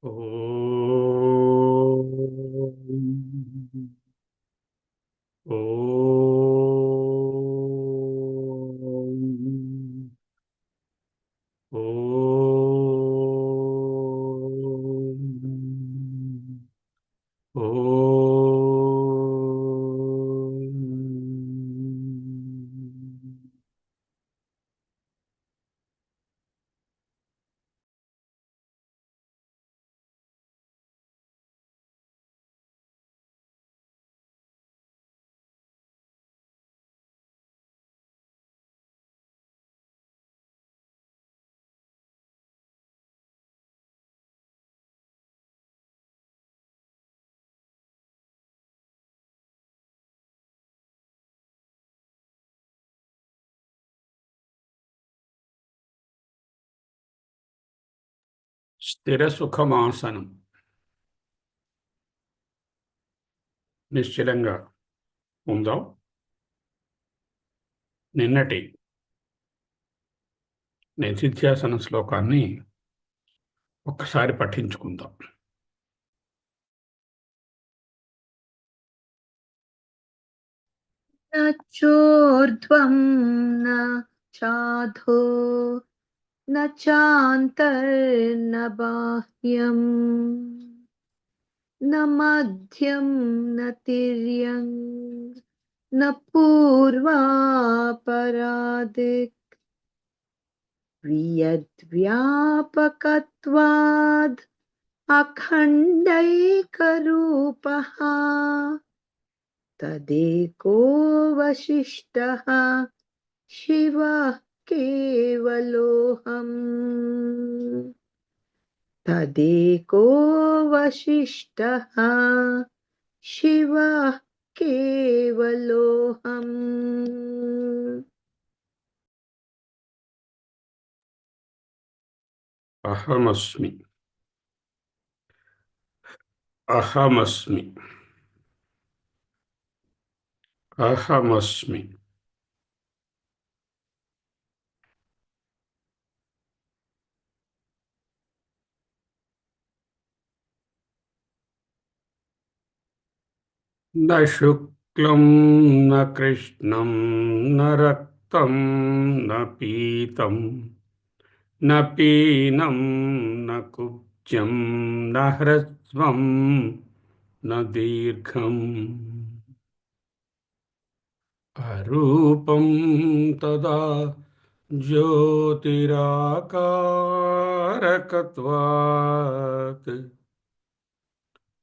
ఓం ఓం ఓం ఓం. స్థిర సుఖమాసనం. నిశ్చలంగా ఉందాం. నిన్నటి నిధిధ్యాసన శ్లోకాన్ని ఒక్కసారి పఠించుకుందాం. न चोर्ध्वं न चाधो न चान्तर्न बाह्यम् न मध्यं न तिर्यङ् न पूर्वापरादिक् यद्व्यापकत्वाद् अखण्डैकरूपः तदेको वशिष्ठः शिवः केवलोऽहम् तदेको वशिष्ठः शिवः केवलोऽहम्. అహమస్మి అహమస్మి అహమస్మి. న శుక్లం న కృష్ణం న రక్తం న పీతం న పీనం న కుబ్జం న హ్రస్వం న దీర్ఘం అరూపం తదా జ్యోతిరాకారకత్వాత్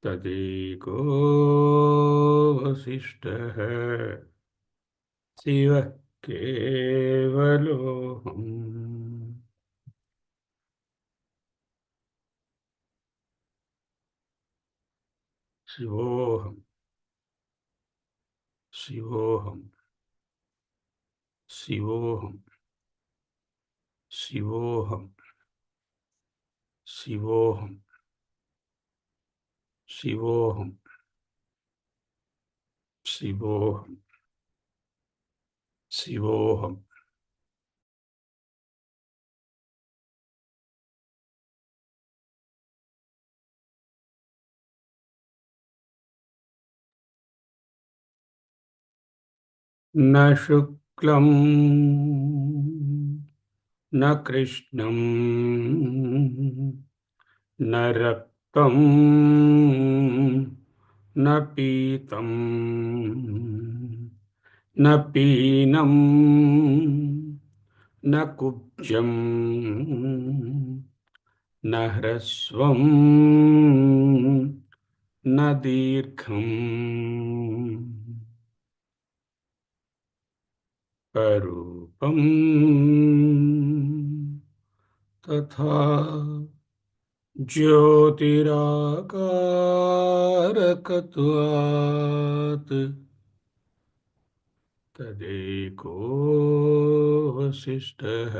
తదేకో వశిష్ఠః శివః కేవలోऽహం. శివోహం శివోహం శివోహం శివోహం శివోహం శివోహం శివోహం శివోహం. న శుక్లం న కృష్ణం న రక్తం న పీతం న పీనం న కుబ్జం న హ్రస్వం న దీర్ఘం అరూపం తథా జ్యోతిరాకారకత్వాత్ తదేకో వశిష్ఠః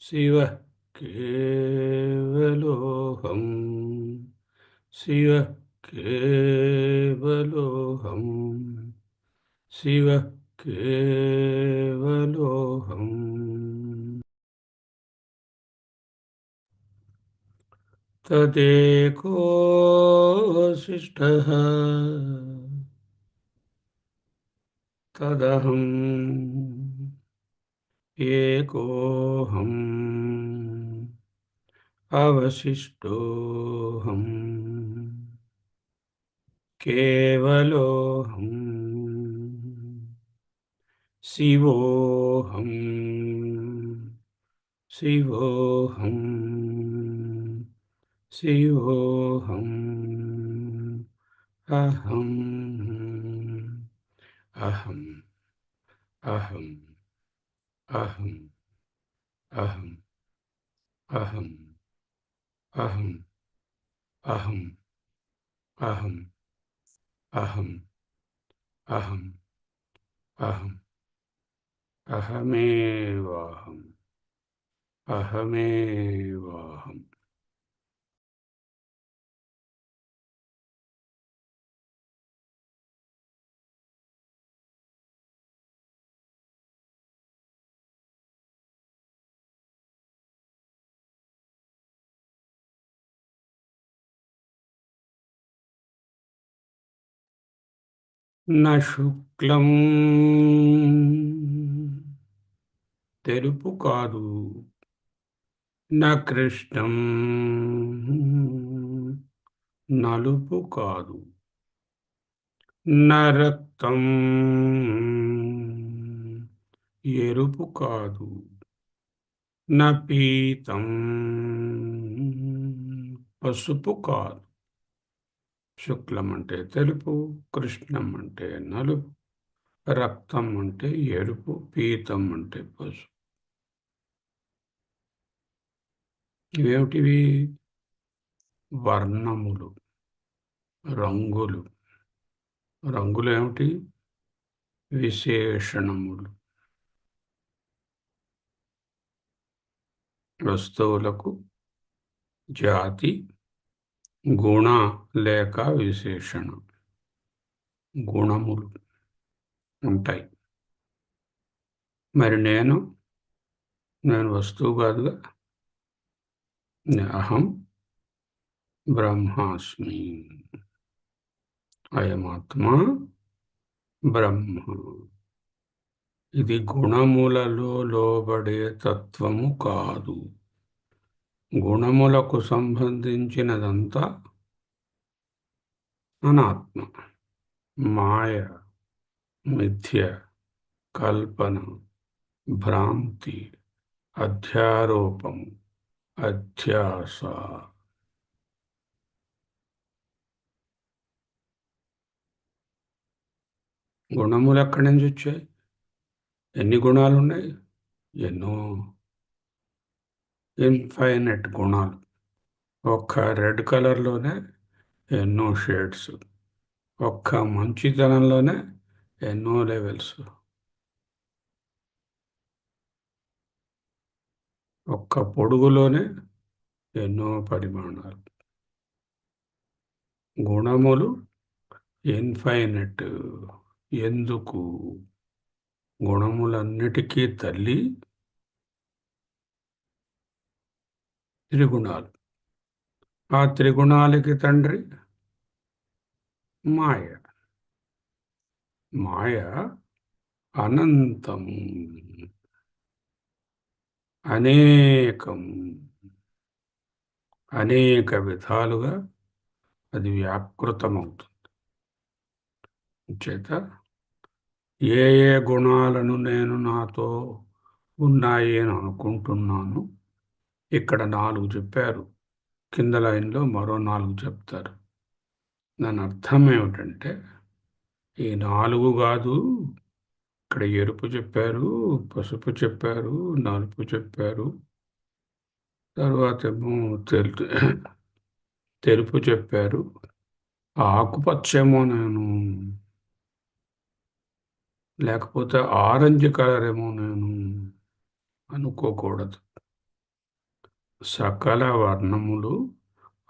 శివః కేవలోऽహం శివః కేవలోऽహం శివః కేవలోऽహం. తదేకో వశిష్ఠः తదహం ఏకోహం అవశిష్టోహం కేవలోహం శివోహం శివోహం శివోహం అహం అహం అహం అహం అహం అహం అహం అహం అహం అహం అహం అహం అహమేవాహం అహమేవాహం. న శుక్లం తెలుపు కాదు, న కృష్ణం నలుపు కాదు, న రక్తం ఎరుపు కాదు, న పీతం పసుపు కాదు. శుక్లం అంటే తెలుపు, కృష్ణం అంటే నలుపు, రక్తం అంటే ఎరుపు, పీతం అంటే పసుపు. ఇవేమిటివి? వర్ణములు, రంగులు. రంగులు ఏమిటి? విశేషణములు. వస్తువులకు జాతి, గుణ లేక విశేషణ, గుణములు ఉంటాయి. మరి నేను వస్తువు కాదుగా. అహం బ్రహ్మాస్మి, అయమాత్మ బ్రహ్మ. ఇది గుణములలో లోబడే తత్వము కాదు. గుణములకు సంబంధించినదంతా అనాత్మ, మాయ, మిథ్య, కల్పన, భ్రాంతి, అధ్యారోపము, అధ్యాస. గుణములు ఎక్కడి నుంచి వచ్చాయి? ఎన్ని గుణాలు ఉన్నాయి? ఎన్నో, ఇన్ఫైనెట్ గుణాలు. ఒక్క రెడ్ కలర్లోనే ఎన్నో షేడ్స్, ఒక్క మంచితనంలోనే ఎన్నో లెవెల్స్, ఒక్క పొడుగులోనే ఎన్నో పరిమాణాలు. గుణములు ఇన్ఫైనెట్. ఎందుకు? గుణములన్నిటికీ తల్లి త్రిగుణాలు. ఆ త్రిగుణాలకి తండ్రి మాయ. మాయ అనంతము, అనేకం, అనేక విధాలుగా అది వ్యాకృతమవుతుంది. చేత ఏ ఏ గుణాలను నేను నాతో ఉన్నాయి అని అనుకుంటున్నాను, ఇక్కడ 4 చెప్పారు, కింద లైన్లో మరో 4 చెప్తారు. దాని అర్థం ఏమిటంటే, ఈ 4 కాదు, ఇక్కడ ఎరుపు చెప్పారు, పసుపు చెప్పారు, నలుపు చెప్పారు, తర్వాత ఏమో తెలుపు చెప్పారు, ఆకుపచ్చేమో నేను, లేకపోతే ఆరెంజ్ కలర్ ఏమో నేను అనుకోకూడదు. సకల వర్ణములు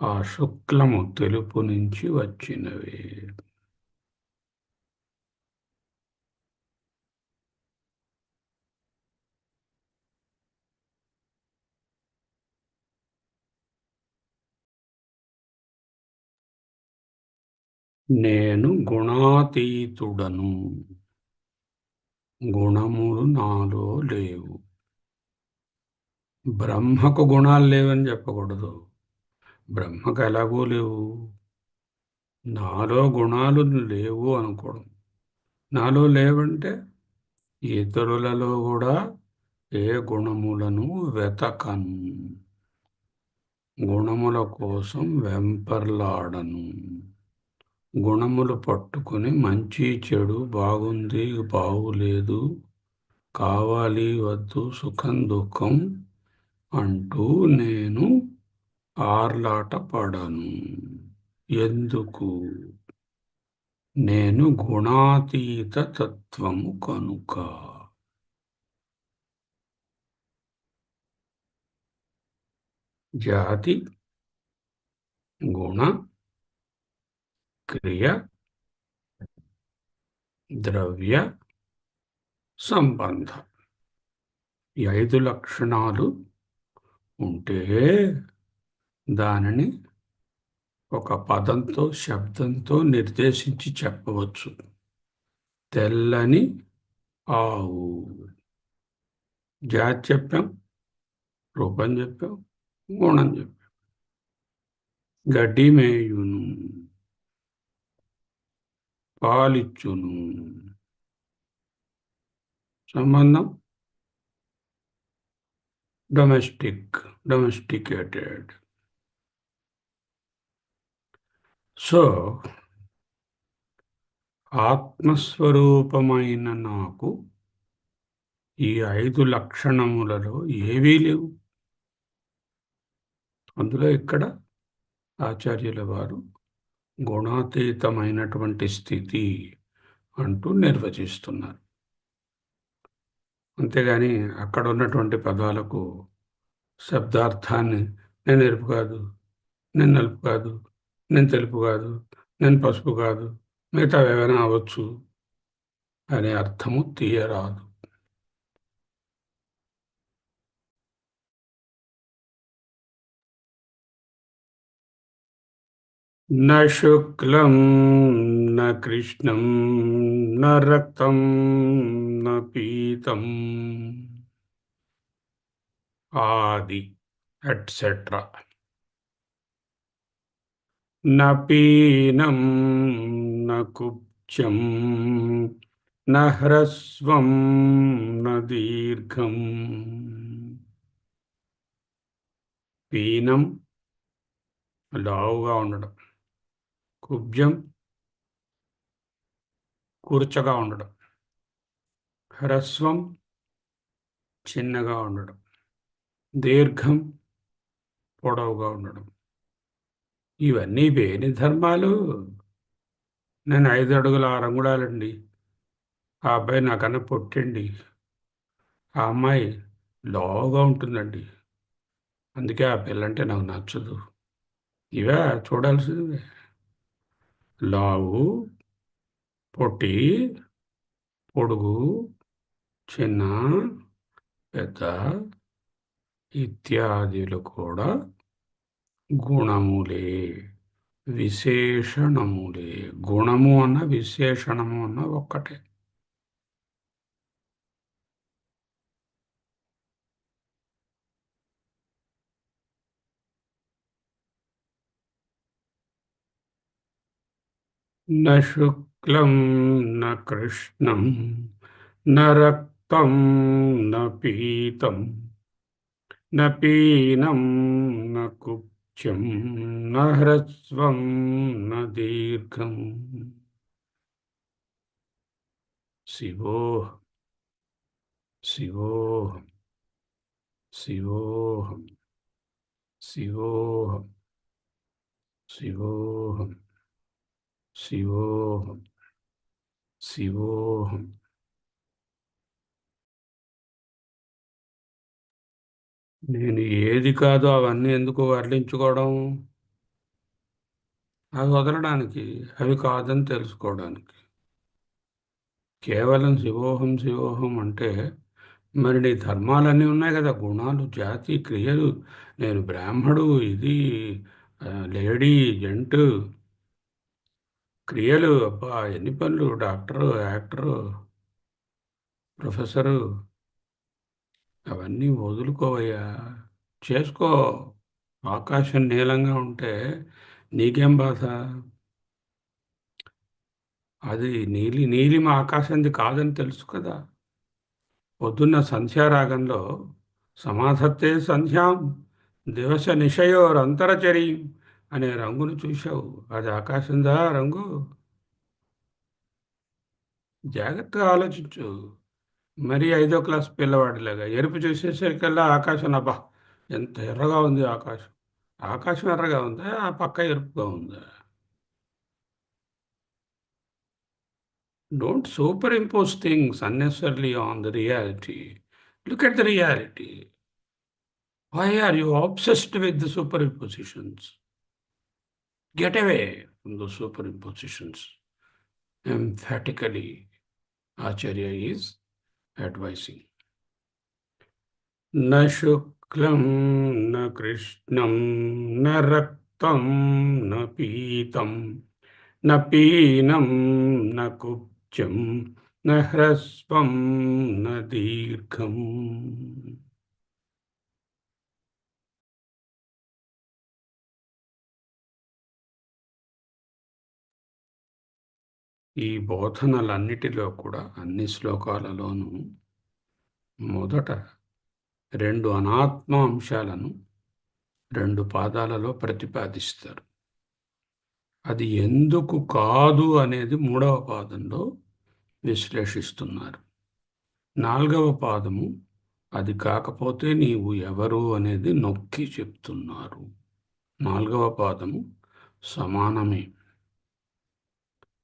ఆ శుక్లము తెలుపు నుంచి వచ్చినవి. నేను గుణాతీతుడను. గుణములు నాలో లేవు. బ్రహ్మకు గుణాలు లేవని చెప్పకూడదు. బ్రహ్మకు ఎలాగూ లేవు. నాలో గుణాలు లేవు అనుకోవడం. నాలో లేవంటే ఇతరులలో కూడా ఏ గుణములను వెతకను. గుణముల కోసం వెంపర్లాడను. గుణములు పట్టుకుని మంచి చెడు, బాగుంది బాగులేదు, కావాలి వద్దు, సుఖం దుఃఖం అంటూ నేను ఆర్లాట పడను. ఎందుకు? నేను గుణాతీత తత్వము కనుక. జాతి, గుణ, క్రియ, ద్రవ్య, సంబంధ, ఈ 5 లక్షణాలు ఉంటే దానిని ఒక పదంతో, శబ్దంతో నిర్దేశించి చెప్పవచ్చు. తెల్లని ఆవు. జాతి చెప్పాం, రూపం చెప్పాం, గుణం చెప్పాం. గడ్డి మేయును, పాలిచ్చును. సంబంధం డొమెస్టికేటెడ్. సో ఆత్మస్వరూపమైన నాకు ఈ 5 లక్షణములలో ఏవీ లేవు. అందులో ఇక్కడ ఆచార్యుల వారు గుణాతీతమైనటువంటి స్థితి అంటూ నిర్వచిస్తున్నారు. అంతేగాని అక్కడ ఉన్నటువంటి పదాలకు శబ్దార్థాన్ని నేను ఎరుపు కాదు, నేను నలుపు కాదు, నేను తెలుపు కాదు, నేను పసుపు కాదు, మిగతా ఏమైనా అవ్వచ్చు అనే అర్థము తీయరాదు. న శుక్లం న కృష్ణం న రక్తం న పీతం ఆది ఎట్సెట్రా. న పీనం న కుబ్జం న హ్రస్వం న దీర్ఘం. పీనం లావుగా ఉండడం, కుబ్జం కూర్చగా ఉండడం, హ్రస్వం చిన్నగా ఉండడం, దీర్ఘం పొడవుగా ఉండడం. ఇవన్నీ వేని ధర్మాలు. నేను 5 అడుగుల 6 అంగుళాలండి, ఆ అబ్బాయి నాకన్నా పొట్టండి, ఆ అమ్మాయి లావుగా ఉంటుందండి, అందుకే ఆ పిల్లంటే నాకు నచ్చదు. ఇవే చూడాల్సిందే. లావు, పొట్టి, పొడుగు, చిన్న, పెద్ద ఇత్యాదులు కూడా గుణములే, విశేషణములే. గుణము అన్న విశేషణము అన్న ఒక్కటే. న శుక్లం న కృష్ణం న రక్తం న పీతం న పీనం న కుబ్జం న హ్రస్వం న దీర్ఘం. శివోహం శివోహం శివోహం శివోహం శివోహం శివోహం శివోహం. నేను ఏది కాదో అవన్నీ ఎందుకు వర్ణించుకోవడం? అవి వదలడానికి, అవి కాదని తెలుసుకోవడానికి. కేవలం శివోహం శివోహం అంటే మరి నీ ధర్మాలన్నీ ఉన్నాయి కదా, గుణాలు, జాతి, క్రియలు. నేను బ్రాహ్మడు, ఇది లేడీ, జంటు, క్రియలు అబ్బా ఎన్ని పనులు, డాక్టరు, యాక్టరు, ప్రొఫెసరు, అవన్నీ వదులుకోవయ్యా, చేసుకో. ఆకాశం నీలంగా ఉంటే నీకేం బాధ? అది నీలిమ ఆకాశంది కాదని తెలుసు కదా. పొద్దున్న సంధ్యారాగంలో సమాధత్తే సంధ్యాం దివస నిశయోరంతరచరీం అనే రంగును చూశావు. అది ఆకాశందా రంగు? జాగ్రత్తగా ఆలోచించు. మరి 5వ క్లాస్ పిల్లవాడిలాగా ఎరుపు చూసేసరికల్లా ఆకాశం అబ్బా ఎంత ఎర్రగా ఉంది ఆకాశం. ఆకాశం ఎర్రగా ఉందా, ఆ పక్క ఎరుపుగా ఉందా? Don't superimpose things unnecessarily on the reality. Look at the reality. Why are you obsessed with the superimpositions? Get away from those superimpositions. Emphatically, Acharya is advising. न शुक्लं न कृष्णं न रक्तं न पीतं न पीनं न कुब्जं न ह्रस्वं न दीर्घम्. ఈ బోధనలన్నిటిలో కూడా అన్ని శ్లోకాలలోనూ మొదట 2 అనాత్మ అంశాలను 2 పాదాలలో ప్రతిపాదిస్తారు. అది ఎందుకు కాదు అనేది 3వ పాదంలో విశ్లేషిస్తున్నారు. 4వ పాదము అది కాకపోతే నీవు ఎవరు అనేది నొక్కి చెప్తున్నారు. 4వ పాదము సమానమే.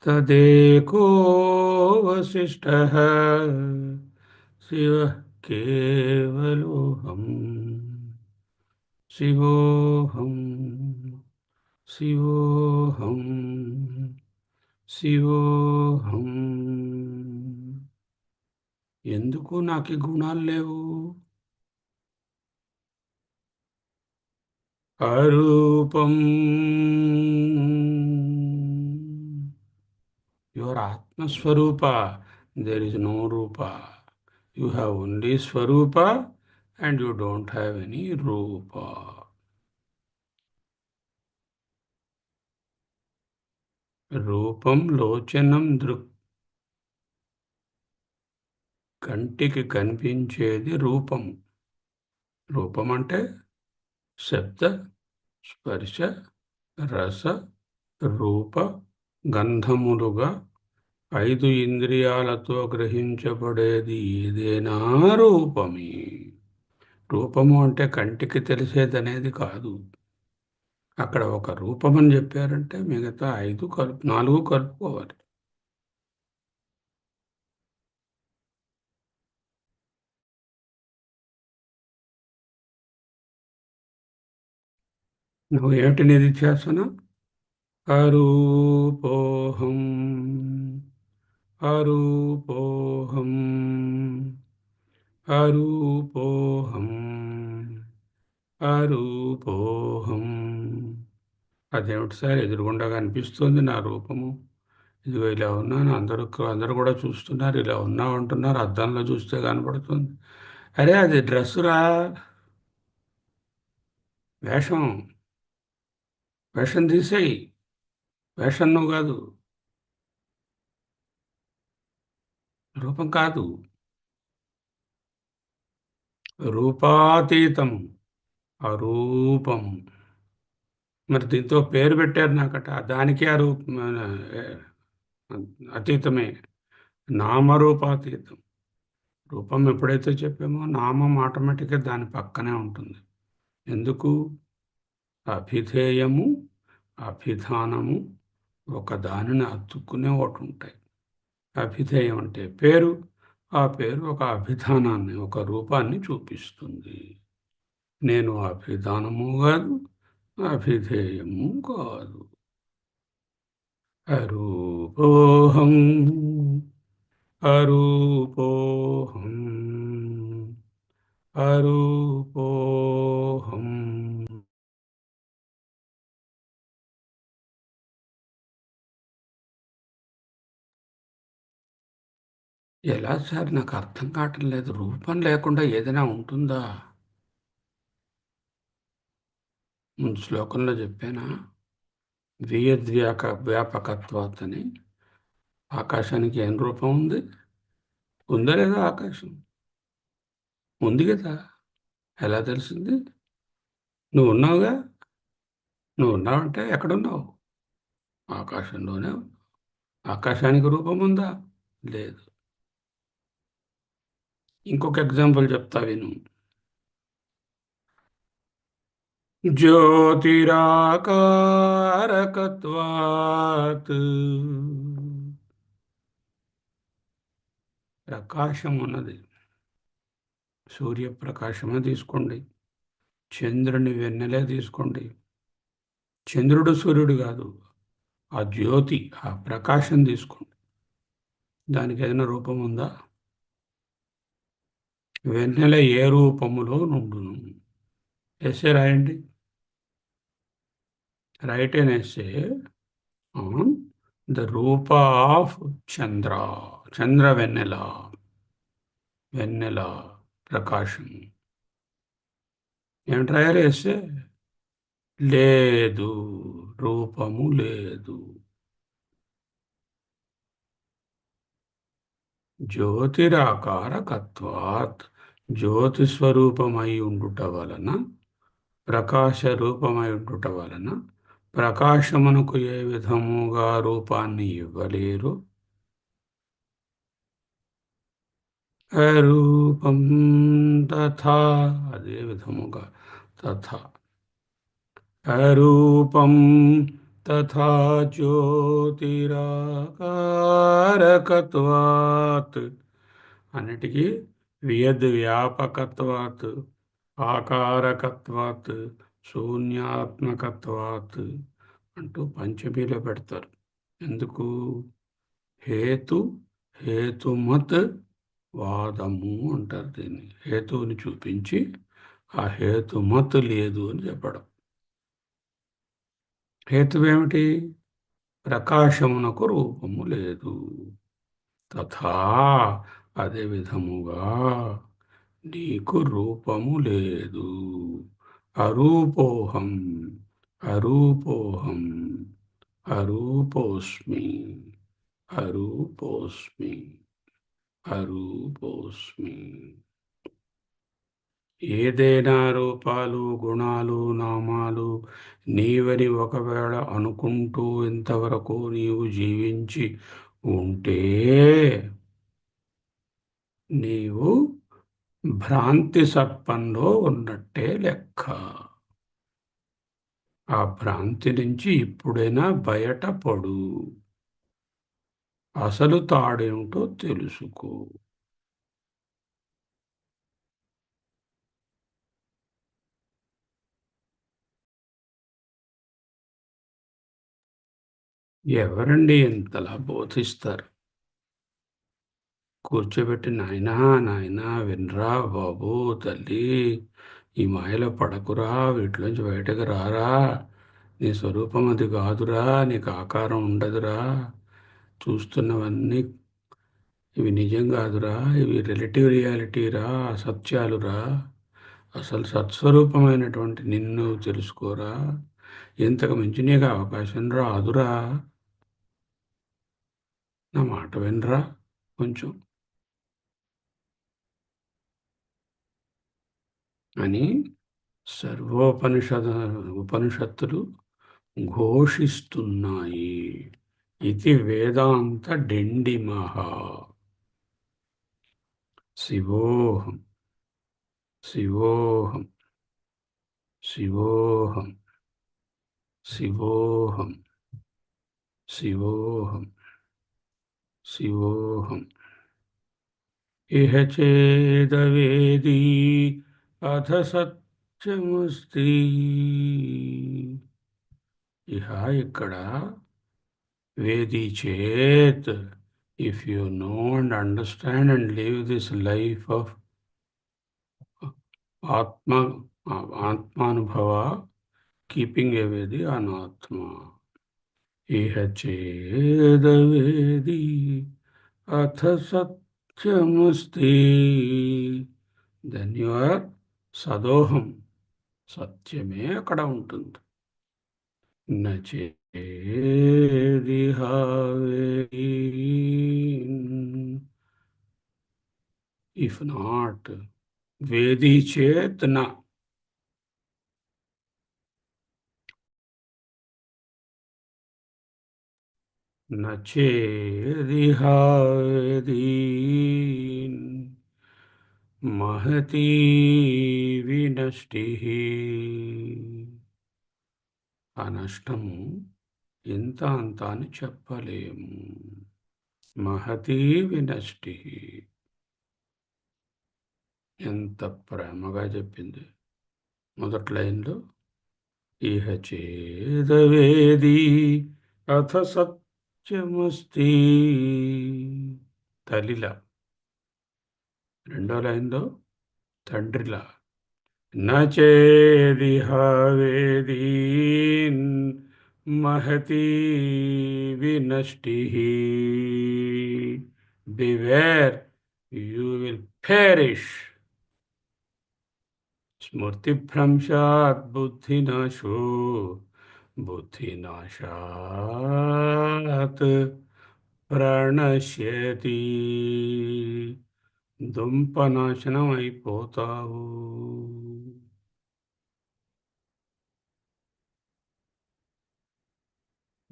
తదేకో వశిష్ఠః శివః కేవలోహం శివోహం శివోహం శివోహం. ఎందుకు నాకు ఈ గుణాలు లేవు? అరూపం. యువర్ ఆత్మస్వరూప. There is no rupa. You have only swarupa and you don't have any rupa. రూపం లోచనం దృక్. కంటికి కనిపించేది రూపము. రూపం అంటే శబ్ద, స్పర్శ, రస, రూప, గంధములుగా 5 ఇంద్రియాలతో గ్రహించబడేది ఏదైనా రూపమే. రూపము అంటే కంటికి తెలిసేదనేది కాదు. అక్కడ ఒక రూపం అని చెప్పారంటే మిగతా 4 కలుపుకోవాలి. నువ్వు ఏమిటి నిధిధ్యాసన? అరూపోహం అరూపోహం అరూపోహం అరూపోహం. అదేమిటి సార్, ఎదురుగుండా కనిపిస్తుంది నా రూపము, ఇదిగో ఇలా ఉన్నాను, అందరూ కూడా చూస్తున్నారు, ఇలా ఉన్నావు అంటున్నారు, అద్దంలో చూస్తే కనపడుతుంది. అరే అది డ్రెస్సురా, వేషం. వేషం తీసేయి, వేషం నువ్వు కాదు, రూపం కాదు, రూపాతీతం, అరూపం. మరి దీంతో పేరు పెట్టారు నాకట, దానికి ఆ రూపం అతీతమే, నామరూపాతీతం. రూపం ఎప్పుడైతే చెప్పామో నామం ఆటోమేటిక్గా దాని పక్కనే ఉంటుంది. ఎందుకు? అభిధేయము, అభిధానము ఒక దానిని అతుక్కునే ఒకటి ఉంటాయి. అభిధేయం అంటే పేరు, ఆ పేరు ఒక అభిధానాన్ని, ఒక రూపాన్ని చూపిస్తుంది. నేను అభిధానము కాదు, అభిధేయము కాదు. అరూపోహం అరూపోహం అరూపోహం. ఎలా సార్ నాకు అర్థం కావటం లేదు. రూపం లేకుండా ఏదైనా ఉంటుందా? ముందు శ్లోకంలో చెప్పానా? వ్యాపకత్వాత్ అని. ఆకాశానికి ఏం రూపం ఉంది? ఉందా లేదా ఆకాశం? ఉంది కదా. ఎలా తెలిసింది? నువ్వు ఉన్నావుగా. నువ్వు ఉన్నావంటే ఎక్కడున్నావు? ఆకాశంలోనే ఉన్నావు. ఆకాశానికి రూపం ఉందా? లేదు. ఇంకొక ఎగ్జాంపుల్ చెప్తా విను. జ్యోతిరాకారకత్వాత్. ప్రకాశం ఉన్నది. సూర్యప్రకాశమే తీసుకోండి, చంద్రుని వెన్నెలే తీసుకోండి. చంద్రుడు సూర్యుడు కాదు, ఆ జ్యోతి, ఆ ప్రకాశం తీసుకోండి. దానికి ఏదైనా రూపం ఉందా? వెన్నెల ఏ రూపములో నుండును? ఎస్ఏ రాయండి. Write an essay on the rupa of Chandra. చంద్ర వెన్నెల, వెన్నెల ప్రకాశం. ఏమిటి రాయాలి ఎస్సే? లేదు, రూపము లేదు. జ్యోతిరాకారకత్వాత్. జ్యోతి స్వరూపమై ఉండుట వలన, ప్రకాశ రూపమై ఉండుట వలన ప్రకాశమునకు ఏ విధముగా రూపాన్ని ఇవ్వలేరు. రూపం తథా, అదే విధముగా. తథా అరూపం తథా జ్యోతిరాకారకత్వాత్. అన్నిటికీ వియద్ వ్యాపకత్వాత్, ఆకారకత్వాత్, శూన్యాత్మకత్వాత్ అంటూ పంచమీలో పెడతారు. ఎందుకు? హేతు హేతుమత్ వాదము అంటారు దీన్ని. హేతువుని చూపించి ఆ హేతుమత్ లేదు అని చెప్పడం. హేతువేమిటి? ప్రకాశమునకు రూపము లేదు. తథా, అదే విధముగా నీకు రూపము లేదు. అరూపోహం, అరూపోహం, అరూపోస్మి, అరూపోస్మి, అరూపోస్మి. ఏదైనా రూపాలు, గుణాలు, నామాలు నీవని ఒకవేళ అనుకుంటూ ఇంతవరకు నీవు జీవించి ఉంటే నీవు భ్రాంతి సర్పంలో ఉన్నట్టే లెక్క. ఆ భ్రాంతి నుంచి ఇప్పుడైనా బయటపడు. అసలు తాడేమిటో తెలుసుకో. ఎవరండి ఇంతలా బోధిస్తారు? కూర్చోబెట్టి నాయనా నాయనా వినరా బాబు, తల్లి, ఈ మాయలో పడకురా, వీటిలోంచి బయటకు రారా, నీ స్వరూపం అది కాదురా, నీకు ఆకారం ఉండదురా, చూస్తున్నవన్నీ ఇవి నిజం కాదురా, ఇవి రిలేటివ్ రియాలిటీరా, అసత్యాలురా, అసలు సత్స్వరూపమైనటువంటి నిన్ను తెలుసుకోరా, ఇంతకు మించి నీకు అవకాశం రాదురా, నా మాట వినరా కొంచెం అని ఉపనిషత్తులు ఘోషిస్తున్నాయి. ఇది వేదాంత డిండిమః. శివోహం, శివోహం, శివోహం, శివోహం, శివోహం, శివోహం. ఇహ చేదవేదీ అథ సత్యమస్తి. ఇహ, ఇక్కడ, వేది చేత్, if you know and understand and live this life of atma, atmanubhava, keeping away the anatma. ఇహ చేదవేది అథ సత్ సత్యమస్తి. దెన్ యు ఆర్ సదోహం. సత్యమే అక్కడ ఉంటుంది. నచేదిహావే. ఇఫ్ నాట్ వేది చేత్ నా. నచేదిహావేది మహతీ వినష్టి. ఆ నష్టము ఇంత అంత అని చెప్పలేము. మహతీ వినష్టి. ఎంత ప్రేమగా చెప్పింది మొదటి లైన్లో. ఇహ చేదవేది అథ సత్యమస్తి. తల్లిలా. రెండో లైన్లో తండ్రిలా. నచేదిహ వేది మహతి వినష్టి. Beware, you will perish. స్మృతిభ్రంశాత్ బుద్ధినాశో. బుద్ధినాశాత్ ప్రణశ్యతి. దుంపనాశనం అయిపోతావు.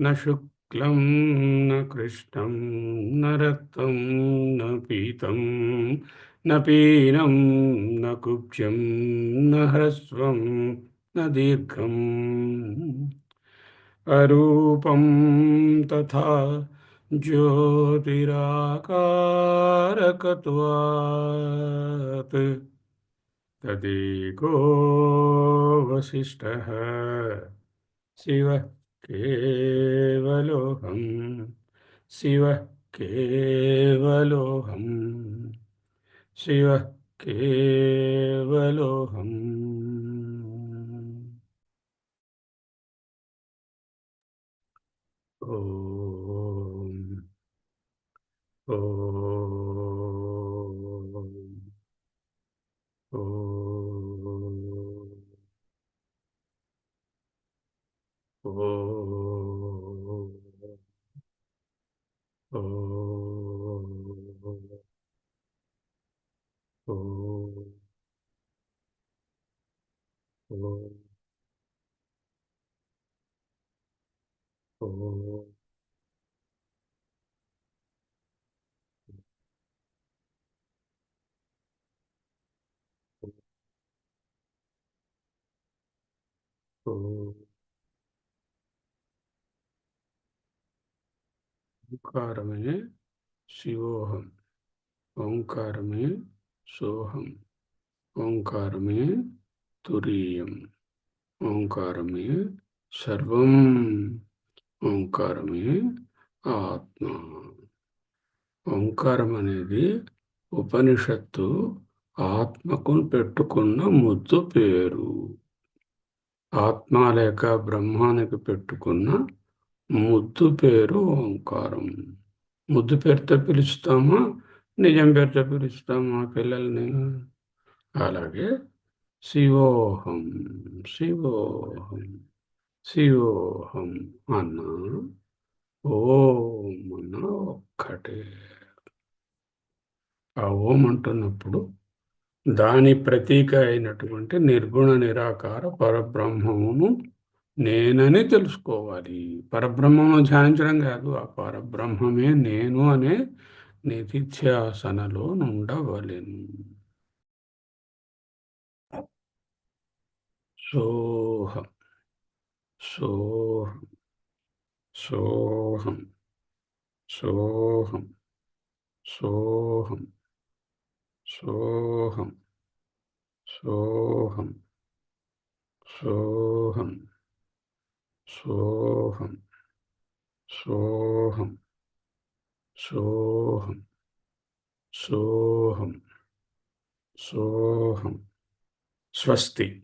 న శుక్లం న కృష్ణం న రక్తం న పీతం న పీనం న కుబ్జం న హ్రస్వం న దీర్ఘం. అరూపం తథా జ్యోతిరాకారకత్వాత్. తదేకో వశిష్టః శివః కేవలోహం. శివః కేవలోహం. శివః కేవలోహం. ఓం. ఓం. ఓం. ఓం. ఓం. ఓం. ఓం. ఓం. ఓం. ఓంకారమే శివోహం. ఓంకారమే సోహం. ఓంకారమే తురీయం. ఓంకారమే సర్వం. ఓంకారమే ఆత్మ. ఓంకారం అనేది ఉపనిషత్తు ఆత్మకు పెట్టుకున్న ముద్దు పేరు. ఆత్మ లేక బ్రహ్మానికి పెట్టుకున్న ముద్దు పేరు ఓంకారం. ముద్దు పేరుతో పిలుస్తామా, నిజం పేరుతో పిలుస్తామా పిల్లల్ని? అలాగే శివోహం, శివోహం, శివోహం అన్న ఓం అన్న ఒక్కటే. ఆ ఓం అంటున్నప్పుడు దాని ప్రతీక అయినటువంటి నిర్గుణ నిరాకార పరబ్రహ్మమును నేనని తెలుసుకోవాలి. పరబ్రహ్మను ధ్యానించడం కాదు, ఆ పరబ్రహ్మమే నేను అనే నిధిధ్యాసనలో ఉండవలెను. సోహం, సోహం, సోహం, సోహం, సోహం, సోహం, సోహం, సోహం, సోహం, సోహం, సోహం, సోహం, సోహం. స్వస్తి.